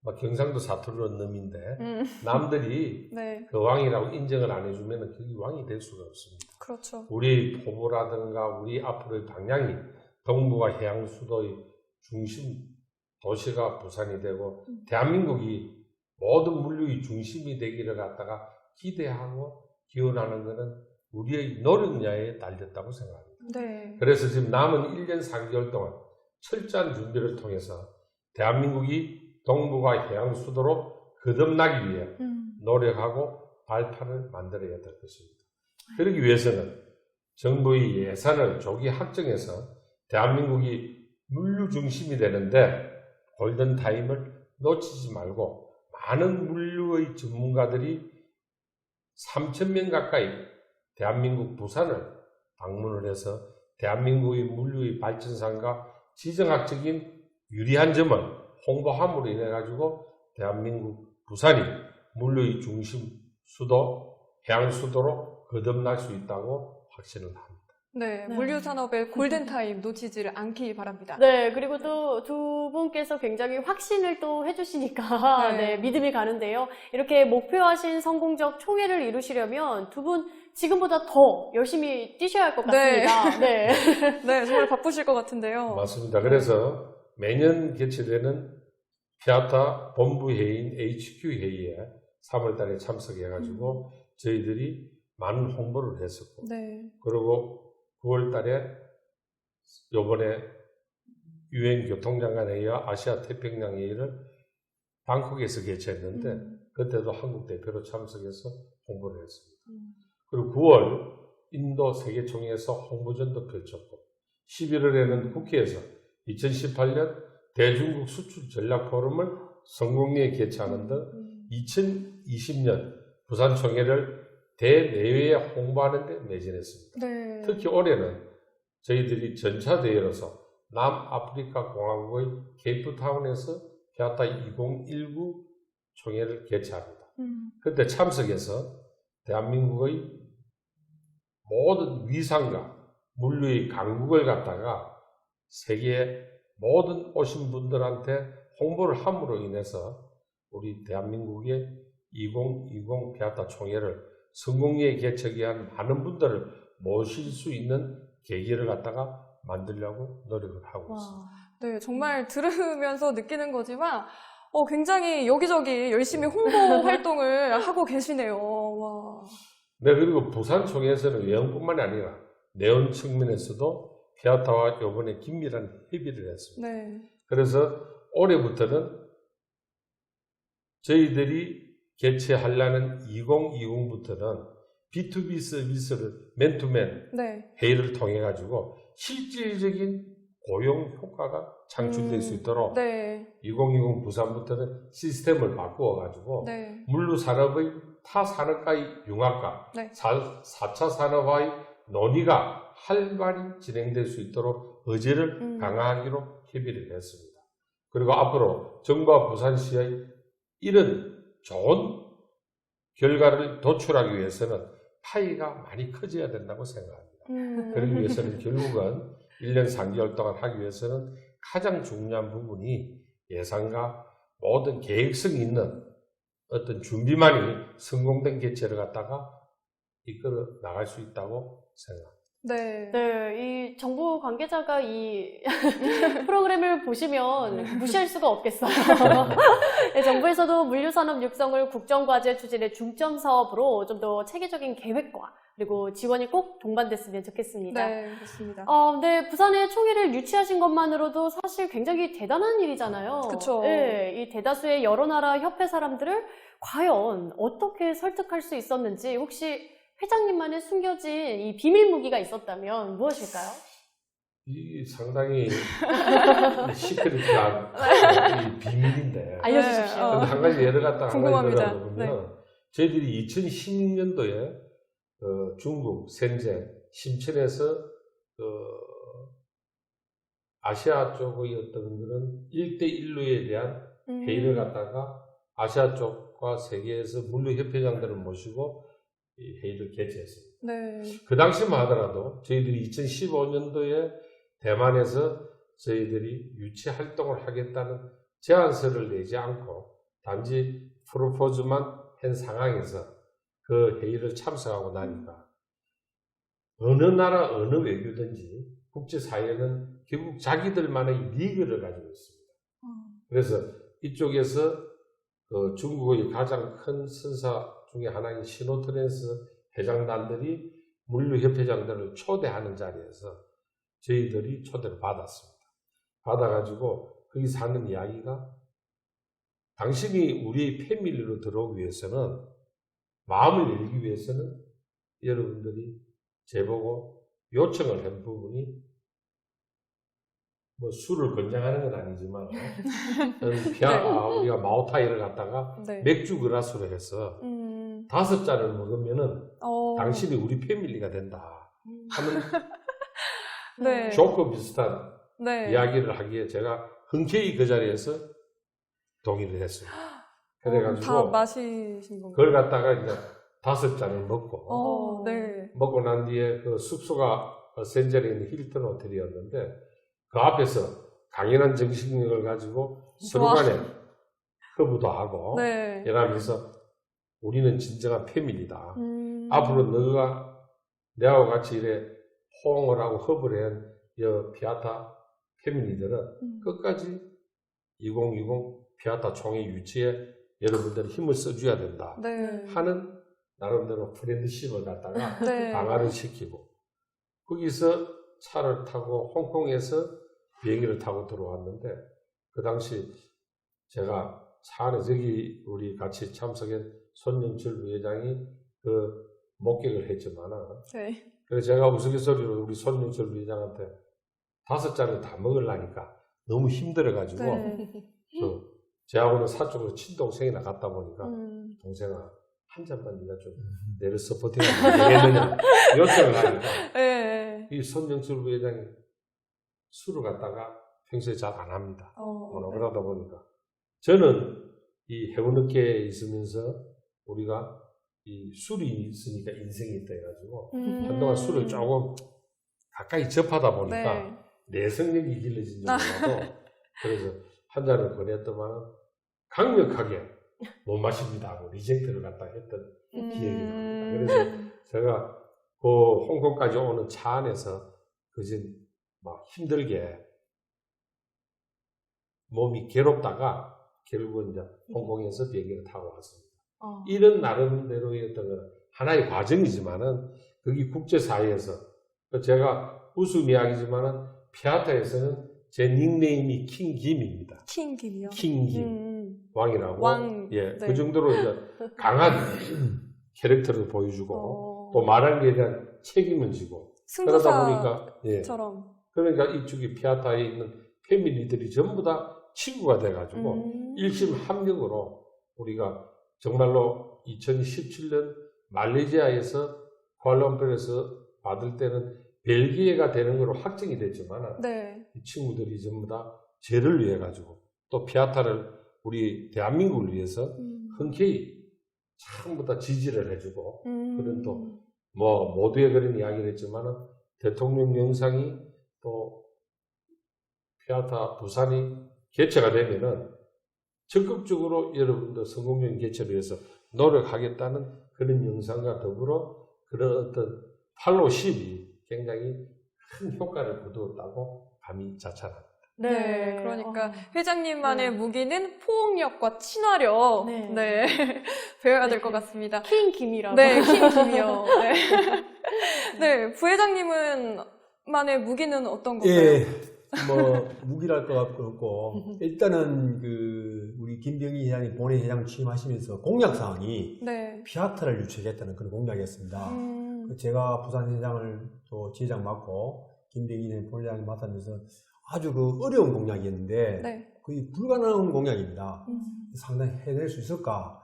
막 경상도 사투리로 넘인데 남들이 네, 그 왕이라고 인정을 안 해주면 그게 왕이 될 수가 없습니다. 그렇죠. 우리 포부라든가 우리 앞으로의 방향이 동부가 해양 수도의 중심 도시가 부산이 되고 대한민국이 모든 물류의 중심이 되기를 갖다가 기대하고 기원하는 것은 우리의 노력야에 달렸다고 생각합니다. 네. 그래서 지금 남은 1년 4개월 동안 철저한 준비를 통해서 대한민국이 동부가 해양 수도로 거듭나기 위해 노력하고 발판을 만들어야 될 것입니다. 그러기 위해서는 정부의 예산을 조기 확정해서 대한민국이 물류 중심이 되는데 골든타임을 놓치지 말고 많은 물류의 전문가들이 3,000명 가까이 대한민국 부산을 방문을 해서 대한민국의 물류의 발전상과 지정학적인 유리한 점을 홍보함으로 인해 가지고 대한민국 부산이 물류의 중심 수도, 해양 수도로 거듭날 수 있다고 확신을 합니다. 네, 네. 물류 산업의 골든타임 놓치지를 않기 바랍니다. 네, 그리고 또 두 분께서 굉장히 확신을 또 해주시니까 네. 네, 믿음이 가는데요. 이렇게 목표하신 성공적 총회를 이루시려면 두 분 지금보다 더 열심히 뛰셔야 할 것 네. 같습니다. 네. 네, 정말 바쁘실 것 같은데요. 맞습니다. 그래서 매년 개최되는 피아타 본부회의인 HQ 회의에 3월 달에 참석해가지고 저희들이 많은 홍보를 했었고, 네. 그리고 9월 달에 요번에 유엔 교통장관 회의와 아시아 태평양 회의를 방콕에서 개최했는데 그때도 한국 대표로 참석해서 홍보를 했습니다. 그리고 9월 인도 세계총회에서 홍보전도 펼쳤고 11월에는 국회에서 2018년 대중국 수출 전략 포럼을 성공리에 개최하는 등 2020년 부산총회를 대내외에 홍보하는 데 매진했습니다. 네. 특히 올해는 저희들이 전차대회로서 남아프리카 공화국의 케이프타운에서 피아타 2019 총회를 개최합니다. 그때 참석해서 대한민국의 모든 위상과 물류의 강국을 갖다가 세계의 모든 오신 분들한테 홍보를 함으로 인해서 우리 대한민국의 2020 피아타 총회를 성공리에 개최하기 위한 많은 분들을 모실 수 있는 계기를 갖다가 만들려고 노력을 하고 있습니다. 네, 정말 들으면서 느끼는 거지만 굉장히 여기저기 열심히 홍보 활동을 하고 계시네요. 와. 네, 그리고 부산총회에서는 외형뿐만이 아니라 내용 측면에서도 피아타와 이번에 긴밀한 협의를 했습니다. 네. 그래서 올해부터는 저희들이 개최하려는 2020부터는 B2B 서비스를 맨투맨 네. 회의를 통해 가지고 실질적인 고용 효과가 창출될 수 있도록 네. 2020 부산부터는 시스템을 바꾸어 가지고 네. 물류 산업의 타 산업과의 융합과 네. 4차 산업화의 논의가 활발히 진행될 수 있도록 의지를 강화하기로 협의를 했습니다. 그리고 앞으로 정부와 부산시의 이런 좋은 결과를 도출하기 위해서는 파이가 많이 커져야 된다고 생각합니다. 그러기 위해서는 결국은 1년 3개월 동안 하기 위해서는 가장 중요한 부분이 예산과 모든 계획성 있는 어떤 준비만이 성공된 개최를 갖다가 이끌어 나갈 수 있다고 생각합니다. 네. 네, 이 정부 관계자가 이 프로그램을 보시면 무시할 수가 없겠어요. 네, 정부에서도 물류산업 육성을 국정과제 추진의 중점 사업으로 좀 더 체계적인 계획과 그리고 지원이 꼭 동반됐으면 좋겠습니다. 네, 그렇습니다. 네, 부산에 총회를 유치하신 것만으로도 사실 굉장히 대단한 일이잖아요. 그쵸. 네, 이 대다수의 여러 나라 협회 사람들을 과연 어떻게 설득할 수 있었는지 혹시 회장님만의 숨겨진 이 비밀 무기가 있었다면 무엇일까요? 이 상당히 시크릿한 이 비밀인데. 알려주십시오. 네, 근데 한 가지 예를 갖다가 한 가지 궁금합니다. 들어보면 저희들이 2016년도에 중국 센제 심천에서 아시아 쪽의 어떤 그런 1대1로에 대한 회의를 갖다가 아시아 쪽과 세계에서 물류협회장들을 모시고 이 회의를 개최했습니다. 네. 그 당시만 하더라도 저희들이 2015년도에 대만에서 저희들이 유치 활동을 하겠다는 제안서를 내지 않고 단지 프로포즈만 한 상황에서 그 회의를 참석하고 나니까 어느 나라 어느 외교든지 국제사회는 결국 자기들만의 리그를 가지고 있습니다. 그래서 이쪽에서 중국의 가장 큰 선사 중에 하나인 신호트랜스 회장단들이 물류협회장들을 초대하는 자리에서 저희들이 초대를 받았습니다. 받아가지고 거기서 하는 이야기가 당신이 우리 패밀리로 들어오기 위해서는 마음을 열기 위해서는 여러분들이 제보고 요청을 한 부분이 뭐 술을 권장하는 건 아니지만 우리가 마오타이를 갖다가 네. 맥주 그라스로 해서 5잔을 먹으면은 당신이 우리 패밀리가 된다 하는 네. 조커 비슷한 네. 이야기를 하기에 제가 흔쾌히 그 자리에서 동의를 했습니다. 다 그래가지고 마시신 건가요? 그걸 갖다가 이제 5잔을 먹고 네. 먹고 난 뒤에 그 숙소가 센젤에 있는 힐튼 호텔이었는데 그 앞에서 강인한 정신력을 가지고 서로 좋아. 간에 허브도 하고 네. 이러면서 우리는 진정한 패밀리다. 앞으로 너가 내하고 같이 이래 호응을 하고 허브를 한 피아타 패밀리들은 끝까지 2020 피아타 총회 유치에 여러분들이 힘을 써줘야 된다 네. 하는 나름대로 프렌드십을 갖다가 네. 강화를 시키고 거기서 차를 타고 홍콩에서 비행기를 타고 들어왔는데 그 당시 제가 차 안에 저기 우리 같이 참석한 손영철 부회장이 그 목격을 했지만은 네. 그래서 제가 우스갯소리로 우리 손영철 부회장한테 5잔을 다 먹으려니까 너무 힘들어가지고 네. 제하고는 사적으로 친동생이나 갔다 보니까 동생아 한 잔만 네가 좀 내를 서포팅하면 되겠느냐 요청을 하니까 네. 이 손영철 부회장이 술을 갖다가 평소에 잘 안 합니다. 네. 그러다 보니까 저는 이 해운업계에 있으면서 우리가 이 술이 있으니까 인생이 있다 해가지고 한동안 술을 조금 가까이 접하다 보니까 네. 내성력이 길러진 적이라도 그래서 한 잔을 권했더만 강력하게 못 마십니다 하고 리젝트를 갖다 했던 기억이 납니다. 그래서 제가 그 홍콩까지 오는 차 안에서 그진 막 힘들게 몸이 괴롭다가 결국은 이제 홍콩에서 비행기를 타고 왔습니다. 이런 나름대로의 어떤 하나의 과정이지만은 거기 국제사회에서 제가 웃음 이야기지만은 피아타에서는 제 닉네임이 킹김입니다. 킹김이요? 킹김 왕이라고. 왕. 예, 네. 그 정도로 이제 강한 캐릭터를 보여주고 또 말하기에 대한 책임을 지고 그러다 보니까 승부사처럼. 그러니까 이쪽이 피아타에 있는 패밀리들이 전부 다 친구가 돼가지고 일심합력으로 우리가 정말로 2017년 말레이시아에서 쿠알라룸푸르에서 받을 때는 벨기에가 되는 걸로 확정이 됐지만 네. 이 친구들이 전부 다 죄를 위해 가지고 또 피아타를 우리 대한민국을 위해서 흔쾌히 전부 다 지지를 해주고 그런 또 뭐 모두의 그런 이야기를 했지만 대통령 영상이 또 피아타 부산이 개최가 되면은 적극적으로 여러분들 성공적인 개최를 위해서 노력하겠다는 그런 영상과 더불어 그런 어떤 팔로십이 굉장히 큰 효과를 거두었다고 감히 자찬합니다. 네, 그러니까 어. 회장님만의 네. 무기는 포옹력과 친화력. 네. 네, 배워야 될 네. 것 같습니다. 킹 김이라고. 네, 킹 김이요. 네. 네, 부회장님은 만의 무기는 어떤 건가요? 예, 뭐 무기랄 것 같고 일단은 그 우리 김병희 회장이 본회 회장 취임하시면서 공약 사항이 네. 피아타를 유치하겠다는 그런 공약이었습니다. 제가 부산회장을 또 지회장 맡고 김병희 본회장이 맡으면서 아주 그 어려운 공약이었는데 네. 거의 불가능한 공약입니다. 상당히 해낼 수 있을까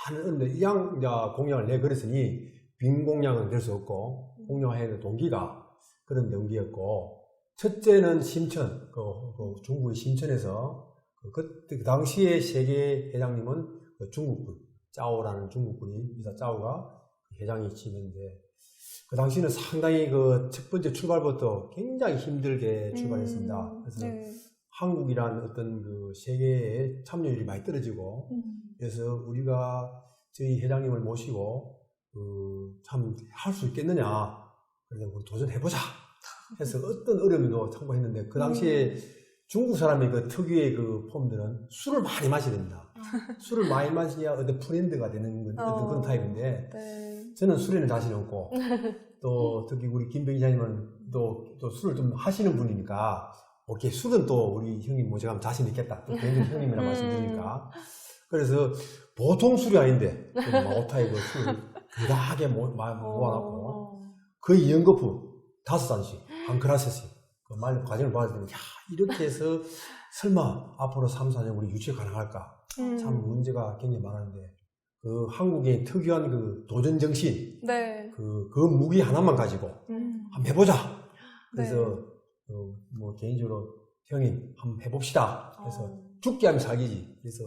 하는데 이왕 공약을 내걸었으니 빈 공약은 될 수 없고 공약해야 될 동기가 그런 동기였고 첫째는 심천, 그 중국의 심천에서 그 당시에 세계 회장님은 그 중국군 짜오라는 중국군이 이사 짜오가 회장이 지냈는데 그 당시는 상당히 그 첫 번째 출발부터 굉장히 힘들게 출발했습니다. 그래서 네. 한국이란 어떤 그 세계의 참여율이 많이 떨어지고 그래서 우리가 저희 회장님을 모시고 참 할 수 있겠느냐 그래서 우리 도전해보자 해서 어떤 어려움도 참고했는데 그 당시에 중국 사람의 그 특유의 그 폼들은 술을 많이 마셔야 됩니다. 술을 많이 마셔야 어떤 프렌드가 되는 어떤 그런 타입인데 네. 저는 술에는 자신 없고 또 특히 우리 김병희 기자님은 또 술을 좀 하시는 분이니까 오케이 술은 또 우리 형님 모셔가면 자신 있겠다 또 개인적인 형님이라 말씀드리니까 그래서 보통 술이 아닌데 오타에 그 술을 그다하게 모아놓고 거의 연거푸 5잔씩 한 그라스씩 그 과정을 봤을 때는 야 이렇게 해서 설마 앞으로 3, 4년 우리 유치 가능할까 참 문제가 굉장히 많았는데 그 한국의 특유한 그 도전 정신 네. 그 무기 하나만 가지고 한번 해보자 그래서 네. 뭐 개인적으로 형님 한번 해봅시다 그래서 죽게 하면 살기지 그래서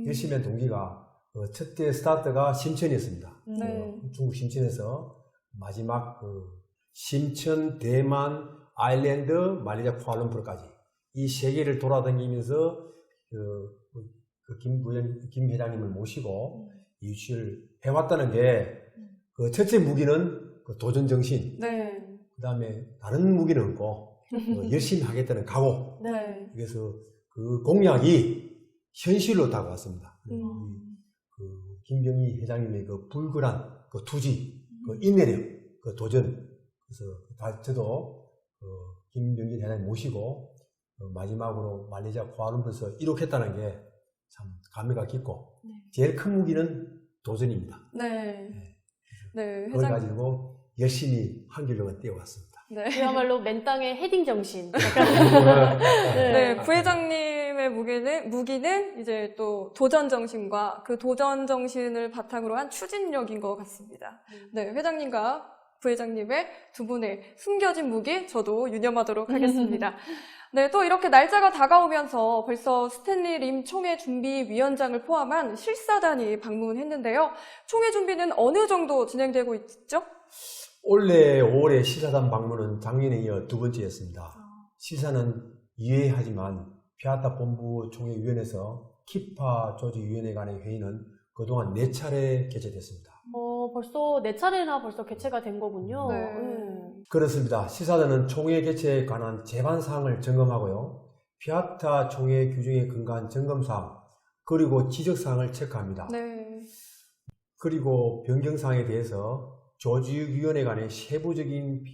열심히 한 동기가 첫째 스타트가 심천이었습니다. 네. 중국 심천에서 마지막 심천, 대만, 아일랜드, 말레이시아 쿠알룸푸르까지 이 세 개를 돌아다니면서 김 회장님을 모시고 유치를 해왔다는 게 그 첫째 무기는 그 도전 정신, 네. 그 다음에 다른 무기는 없고 열심히 하겠다는 각오. 네. 그래서 그 공약이 현실로 다가왔습니다. 그 김병희 회장님의 그 불굴한 그 투지, 그 인내력, 그 도전. 그래서 저도 김병희 회장님 모시고 마지막으로 말레이시아 쿠알룸푸르에서 이룩했다는 게 참 감회가 깊고 제일 큰 무기는 도전입니다. 네. 네. 그걸 가지고 열심히 한 길로만 뛰어왔습니다. 네. 그야말로 맨 땅의 헤딩 정신. 네, 부회장님의 무기는 이제 또 도전 정신과 그 도전 정신을 바탕으로 한 추진력인 것 같습니다. 네, 회장님과 부회장님의 두 분의 숨겨진 무기 저도 유념하도록 하겠습니다. 네, 또 이렇게 날짜가 다가오면서 벌써 스탠리 림 총회 준비위원장을 포함한 실사단이 방문했는데요. 총회 준비는 어느 정도 진행되고 있죠? 올해 5월에 시사단 방문은 작년에 이어 두 번째였습니다. 시사는 2회 하지만 피아타 본부 총회위원회에서 키파 조직위원회 간의 회의는 그동안 4차례 개최됐습니다. 벌써 4차례나 벌써 개최가 된 거군요. 네. 그렇습니다. 시사단은 총회 개최에 관한 제반사항을 점검하고요. 피아타 총회 규정에 근거한 점검사항, 그리고 지적사항을 체크합니다. 네. 그리고 변경사항에 대해서 조직위원회 간의 세부적인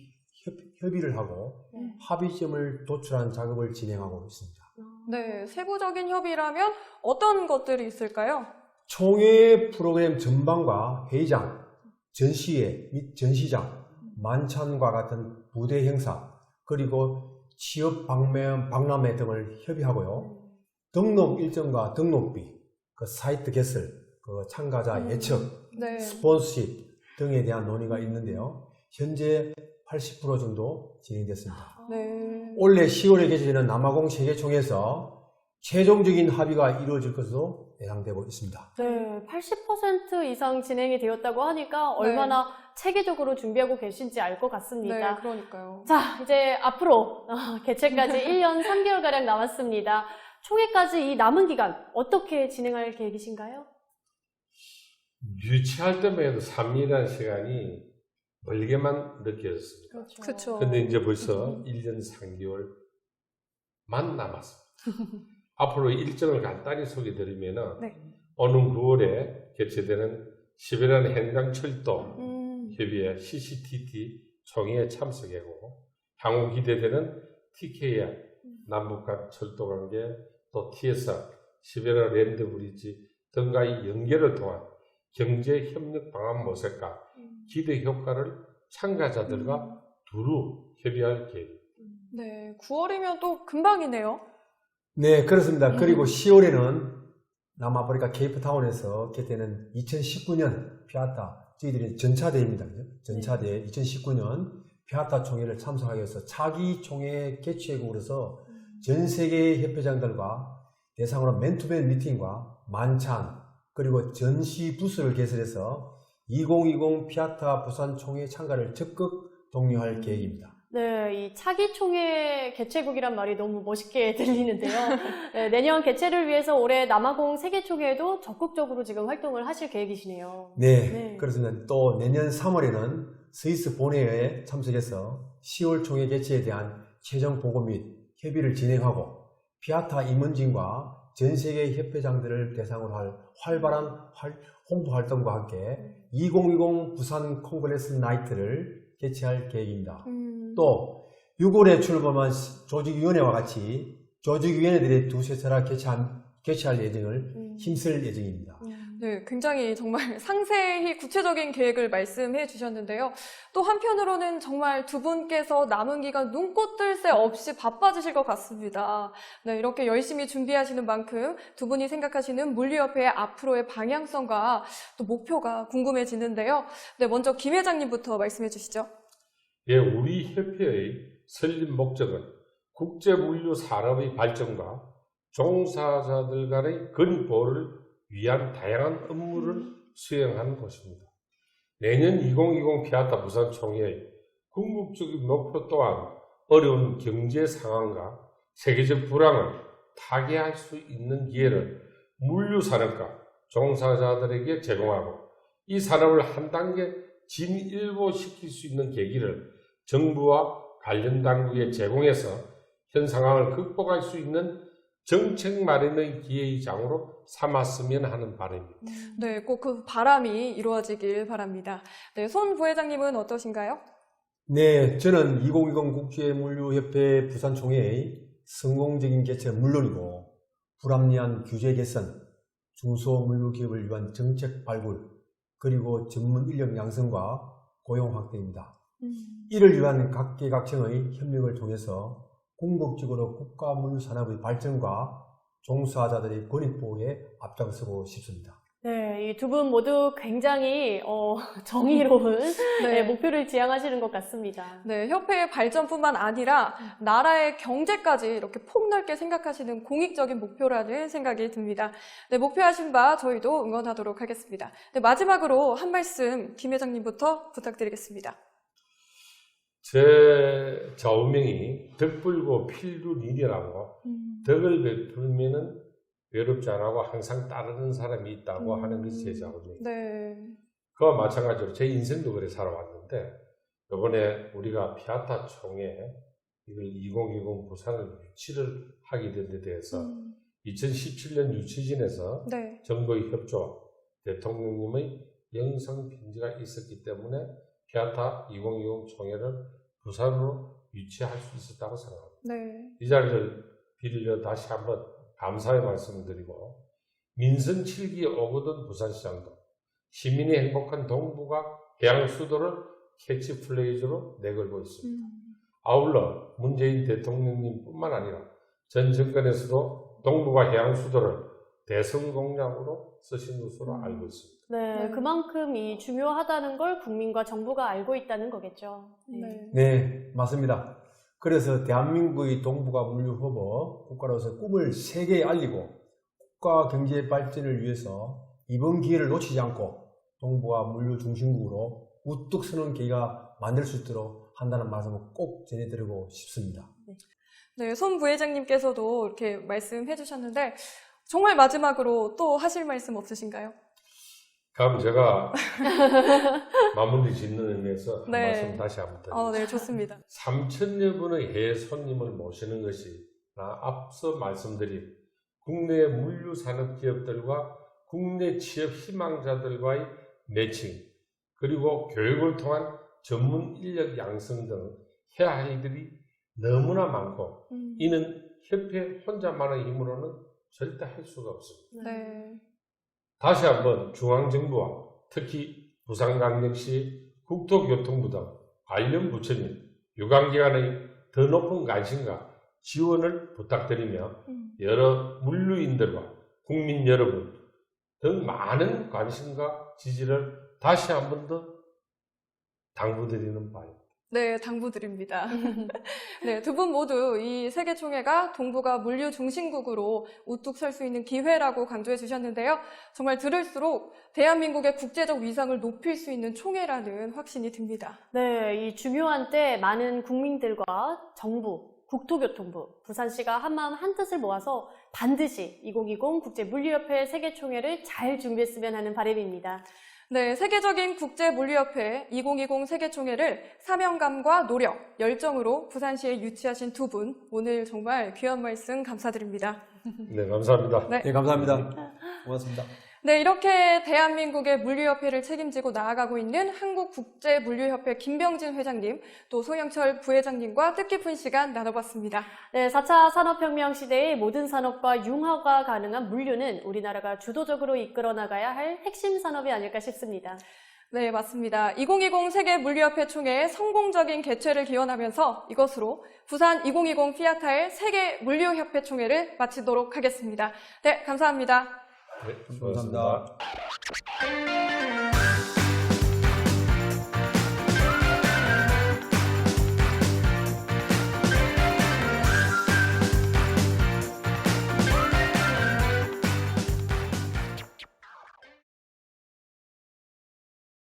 협의를 하고 합의점을 도출한 작업을 진행하고 있습니다. 네, 세부적인 협의라면 어떤 것들이 있을까요? 총회 프로그램 전반과 회의장, 전시회 및 전시장, 만찬과 같은 부대 행사, 그리고 취업 박람회 등을 협의하고요. 등록 일정과 등록비, 그 사이트 개설, 그 참가자 예측, 네. 스폰서십 등에 대한 논의가 있는데요. 현재 80% 정도 진행됐습니다. 네. 올해 10월에 개최되는 남아공 세계총회에서 최종적인 합의가 이루어질 것으로 예상되고 있습니다. 네, 80% 이상 진행이 되었다고 하니까 얼마나 체계적으로 준비하고 계신지 알 것 같습니다. 네, 그러니까요. 자, 이제 앞으로 개최까지 1년 3개월가량 남았습니다. 총회까지 이 남은 기간 어떻게 진행할 계획이신가요? 유치할 때만 해도 3년이라는 시간이 멀게만 느껴졌습니다. 그렇죠. 그쵸. 근데 이제 벌써 1년 3개월만 남았습니다. 앞으로 일정을 간단히 소개드리면은 네. 오는 9월에 개최되는 시베리안 행정철도 협의회 CCTT 총회에 참석하고 향후 기대되는 TKR 남북 간 철도 관계 또 TSR 시베리아 랜드 브리지 등과의 연계를 통한 경제 협력 방안 모색과 기대 효과를 참가자들과 두루 협의할 계획입니다. 네, 9월이면 또 금방이네요. 네, 그렇습니다. 그리고 10월에는 남아프리카 케이프타운에서 개최되는 2019년 피아타, 저희들이 전차대회입니다. 그죠? 전차대회 2019년 피아타 총회를 참석하기 위해서 차기 총회 개최국으로서 전 세계 협회장들과 대상으로 맨투맨 미팅과 만찬, 그리고 전시 부스를 개설해서 2020 피아타 부산 총회 참가를 적극 독려할 계획입니다. 네, 이 차기 총회 개최국이란 말이 너무 멋있게 들리는데요. 네, 내년 개최를 위해서 올해 남아공 세계 총회에도 적극적으로 지금 활동을 하실 계획이시네요. 네, 네. 그렇습니다. 또 내년 3월에는 스위스 본회의에 참석해서 10월 총회 개최에 대한 최종 보고 및 협의를 진행하고 피아타 임원진과 전 세계 협회장들을 대상으로 할 활발한 홍보 활동과 함께 2020 부산 콩그레스 나이트를 개최할 계획입니다. 또 6월에 출범한 조직위원회와 같이 조직위원회들이 두세 차례 개최할 예정을 힘쓸 예정입니다. 네, 굉장히 정말 상세히 구체적인 계획을 말씀해 주셨는데요. 또 한편으로는 정말 두 분께서 남은 기간 눈꽃 뜰 새 없이 바빠지실 것 같습니다. 네, 이렇게 열심히 준비하시는 만큼 두 분이 생각하시는 물류협회의 앞으로의 방향성과 또 목표가 궁금해지는데요. 네, 먼저 김 회장님부터 말씀해 주시죠. 예, 우리 협회의 설립 목적은 국제 물류 산업의 발전과 종사자들 간의 근익 보호를 위한 다양한 업무를 수행하는 곳입니다. 내년 2020 피아타 부산 총회의 궁극적인 목표 또한 어려운 경제 상황과 세계적 불황을 타개할 수 있는 기회를 물류 산업과 종사자들에게 제공하고 이 산업을 한 단계 진일보시킬 수 있는 계기를 정부와 관련 당국에 제공해서 현 상황을 극복할 수 있는 정책 마련의 기회의 장으로 삼았으면 하는 바람입니다. 네, 꼭 그 바람이 이루어지길 바랍니다. 네, 손 부회장님은 어떠신가요? 네, 저는 2020 국제물류협회 부산 총회의 성공적인 개최는 물론이고 불합리한 규제 개선, 중소물류기업을 위한 정책 발굴, 그리고 전문 인력 양성과 고용 확대입니다. 이를 위한 각계각층의 협력을 통해서 궁극적으로 국가 물류 산업의 발전과 종사자들의 권익 보호에 앞장서고 싶습니다. 네, 이 두 분 모두 굉장히 정의로운 네. 목표를 지향하시는 것 같습니다. 네, 협회의 발전뿐만 아니라 나라의 경제까지 이렇게 폭넓게 생각하시는 공익적인 목표라는 생각이 듭니다. 네, 목표하신 바 저희도 응원하도록 하겠습니다. 네, 마지막으로 한 말씀 김 회장님부터 부탁드리겠습니다. 제 좌우명이 덕불고 필두리더라고 덕을 베풀면은 외롭지 않고 항상 따르는 사람이 있다고 하는 것이 제 좌우명입니다. 네. 그와 마찬가지로 제 인생도 그래 살아왔는데 이번에 우리가 피아타 총회 이걸 2020 부산을 유치를 하게 된 데 대해서 2017년 유치진에서 네. 정부의 협조, 대통령님의 영상 편지가 있었기 때문에 피아타 2020 총회를 부산으로 유치할 수 있었다고 생각합니다. 네. 이 자리를 빌려 다시 한번 감사의 말씀을 드리고 민선 7기 오거돈 부산시장도 시민이 행복한 동북아 해양 수도를 캐치플레이즈로 내걸고 있습니다. 아울러 문재인 대통령님뿐만 아니라 전 정권에서도 동북아 해양 수도를 대선 공약으로 쓰신 것으로 알고 있습니다. 네, 네. 그만큼 이 중요하다는 걸 국민과 정부가 알고 있다는 거겠죠. 네. 네, 맞습니다. 그래서 대한민국의 동북아 물류허브 국가로서 꿈을 세계에 알리고 국가 경제 발전을 위해서 이번 기회를 놓치지 않고 동북아 물류 중심국으로 우뚝 서는 계기가 만들 수 있도록 한다는 말씀을 꼭 전해드리고 싶습니다. 네, 손 부회장님께서도 이렇게 말씀해 주셨는데 정말 마지막으로 또 하실 말씀 없으신가요? 그럼 제가 마무리 짓는 의미에서 한 네. 말씀 다시 한번 드리겠습니다. 네, 좋습니다. 3,000여 분의 해외 손님을 모시는 것이 앞서 말씀드린 국내 물류 산업 기업들과 국내 취업 희망자들과의 매칭, 그리고 교육을 통한 전문 인력 양성 등 해야 할 일들이 너무나 많고 이는 협회 혼자만의 힘으로는 절대 할 수가 없습니다. 네. 다시 한번 중앙정부와 특히 부산광역시 국토교통부 등 관련 부처 및 유관기관의 더 높은 관심과 지원을 부탁드리며 여러 물류인들과 국민 여러분 등 많은 관심과 지지를 다시 한 번 더 당부드리는 바입니다. 네, 당부드립니다. 네, 두 분 모두 이 세계총회가 동북아 물류 중심국으로 우뚝 설 수 있는 기회라고 강조해 주셨는데요. 정말 들을수록 대한민국의 국제적 위상을 높일 수 있는 총회라는 확신이 듭니다. 네, 이 중요한 때 많은 국민들과 정부, 국토교통부, 부산시가 한마음 한뜻을 모아서 반드시 2020 국제물류협회 세계총회를 잘 준비했으면 하는 바람입니다. 네, 세계적인 국제물류협회 2020 세계총회를 사명감과 노력, 열정으로 부산시에 유치하신 두 분, 오늘 정말 귀한 말씀 감사드립니다. 네, 감사합니다. 네. 네, 감사합니다. 고맙습니다. 네, 이렇게 대한민국의 물류협회를 책임지고 나아가고 있는 한국국제물류협회 김병진 회장님, 또 송영철 부회장님과 뜻깊은 시간 나눠봤습니다. 네, 4차 산업혁명 시대의 모든 산업과 융화가 가능한 물류는 우리나라가 주도적으로 이끌어 나가야 할 핵심 산업이 아닐까 싶습니다. 네, 맞습니다. 2020 세계물류협회 총회의 성공적인 개최를 기원하면서 이것으로 부산 2020 피아타의 세계물류협회 총회를 마치도록 하겠습니다. 네, 감사합니다. 네, 수고하셨습니다. 감사합니다.